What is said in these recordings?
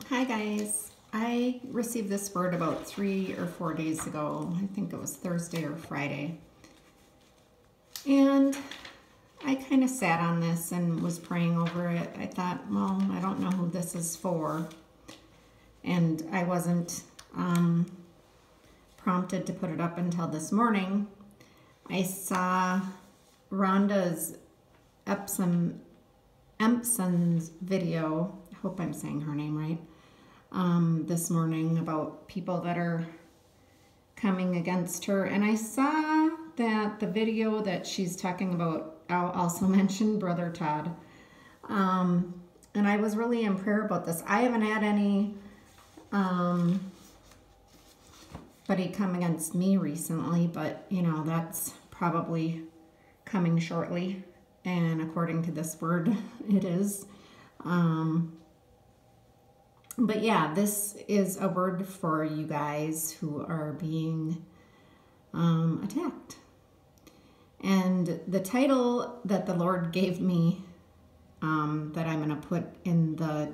Hi guys. I received this word about 3 or 4 days ago. I think it was Thursday or Friday. And I kind of sat on this and was praying over it. I thought, well, I don't know who this is for. And I wasn't prompted to put it up until this morning. I saw Rhonda's Empson's video. I hope I'm saying her name right. This morning about people that are coming against her. And I saw that the video that she's talking about also mentioned Brother Todd. And I was really in prayer about this. I haven't had any buddy come against me recently, but you know, that's probably coming shortly. And according to this word, it is. But yeah, this is a word for you guys who are being attacked. And the title that the Lord gave me, that I'm going to put in the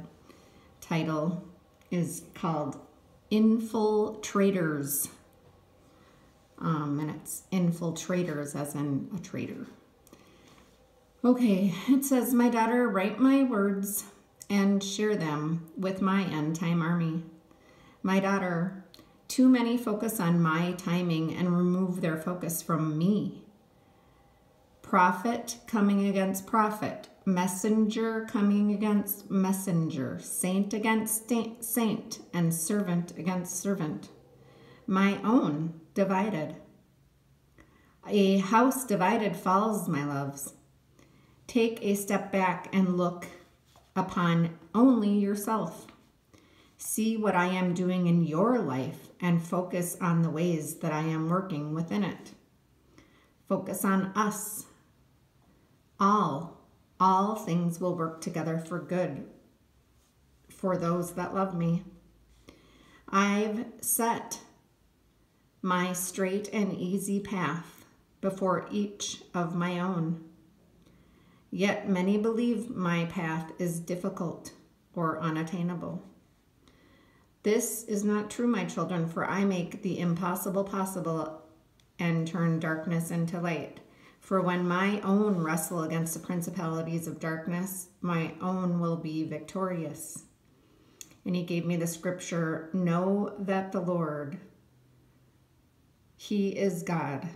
title, is called Infil-Traitors. And it's Infil-Traitors as in a traitor. Okay, it says, "My daughter, write my words and share them with my end-time army. My daughter, too many focus on my timing and remove their focus from me. Prophet coming against prophet, messenger coming against messenger, saint against saint, and servant against servant. My own divided. A house divided falls, my loves. Take a step back and look upon only yourself. See what I am doing in your life and focus on the ways that I am working within it. Focus on us. All things will work together for good for those that love me. I've set my straight and easy path before each of my own. Yet many believe my path is difficult or unattainable. This is not true, my children, for I make the impossible possible and turn darkness into light. For when my own wrestle against the principalities of darkness, my own will be victorious." And he gave me the scripture, "Know that the Lord, he is God.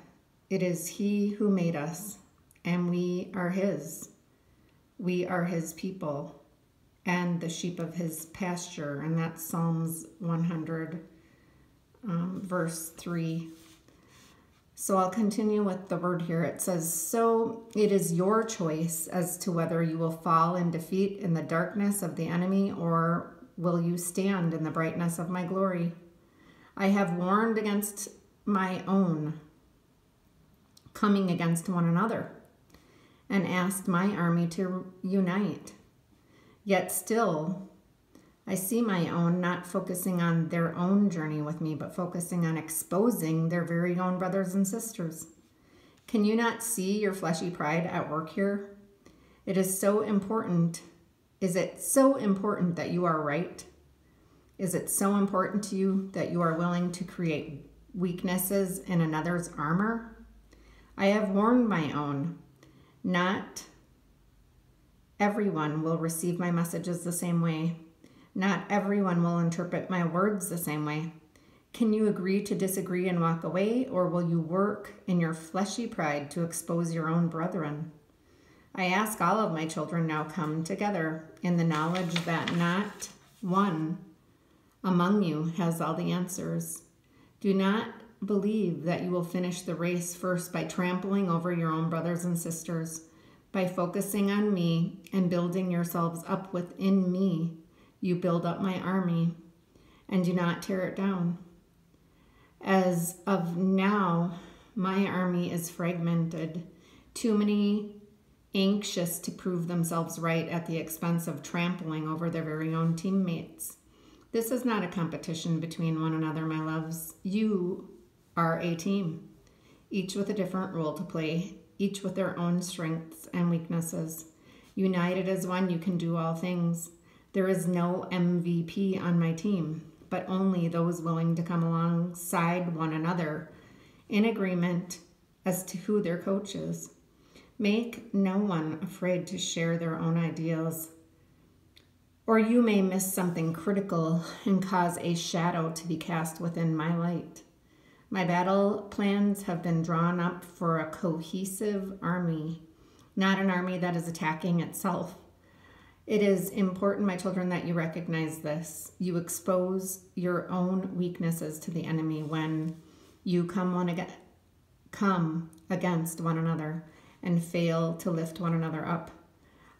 It is he who made us, and we are his. We are his people and the sheep of his pasture." And that's Psalms 100, verse 3. So I'll continue with the word here. It says, "So it is your choice as to whether you will fall in defeat in the darkness of the enemy, or will you stand in the brightness of my glory. I have warned against my own coming against one another, and asked my army to unite. Yet still, I see my own not focusing on their own journey with me, but focusing on exposing their very own brothers and sisters. Can you not see your fleshy pride at work here? It is so important. Is it so important that you are right? Is it so important to you that you are willing to create weaknesses in another's armor? I have warned my own. Not everyone will receive my messages the same way. Not everyone will interpret my words the same way. Can you agree to disagree and walk away, or will you work in your fleshy pride to expose your own brethren? I ask all of my children now come together in the knowledge that not one among you has all the answers. Do not believe that you will finish the race first by trampling over your own brothers and sisters. By focusing on me and building yourselves up within me, you build up my army and do not tear it down. As of now, my army is fragmented. Too many anxious to prove themselves right at the expense of trampling over their very own teammates. This is not a competition between one another, my loves. You are a team, each with a different role to play, each with their own strengths and weaknesses. United as one, you can do all things. There is no MVP on my team, but only those willing to come alongside one another in agreement as to who their coach is. Make no one afraid to share their own ideals, or you may miss something critical and cause a shadow to be cast within my light. My battle plans have been drawn up for a cohesive army, not an army that is attacking itself. It is important, my children, that you recognize this. You expose your own weaknesses to the enemy when you come against one another and fail to lift one another up.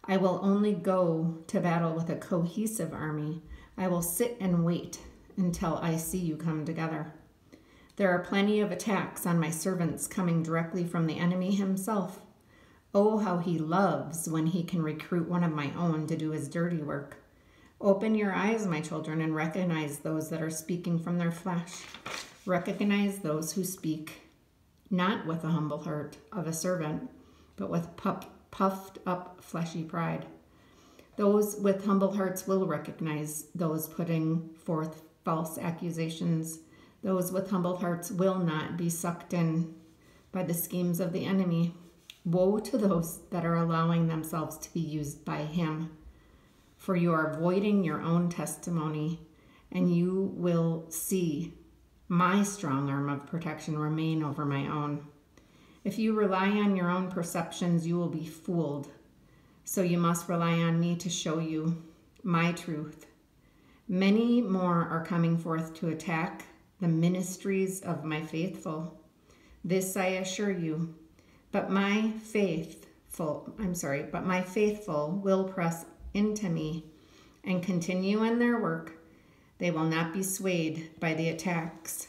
I will only go to battle with a cohesive army. I will sit and wait until I see you come together. There are plenty of attacks on my servants coming directly from the enemy himself. Oh, how he loves when he can recruit one of my own to do his dirty work. Open your eyes, my children, and recognize those that are speaking from their flesh. Recognize those who speak not with the humble heart of a servant, but with puffed up fleshy pride. Those with humble hearts will recognize those putting forth false accusations. Those with humble hearts will not be sucked in by the schemes of the enemy. Woe to those that are allowing themselves to be used by him, for you are voiding your own testimony, and you will see my strong arm of protection remain over my own. If you rely on your own perceptions, you will be fooled. So you must rely on me to show you my truth. Many more are coming forth to attack the ministries of my faithful. This I assure you. But my faithful will press into me and continue in their work. They will not be swayed by the attacks,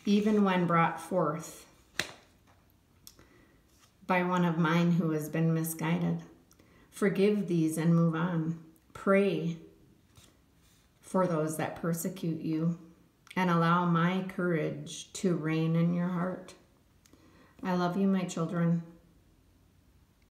even when brought forth by one of mine who has been misguided. Forgive these and move on. Pray for those that persecute you, and allow my courage to reign in your heart. I love you, my children.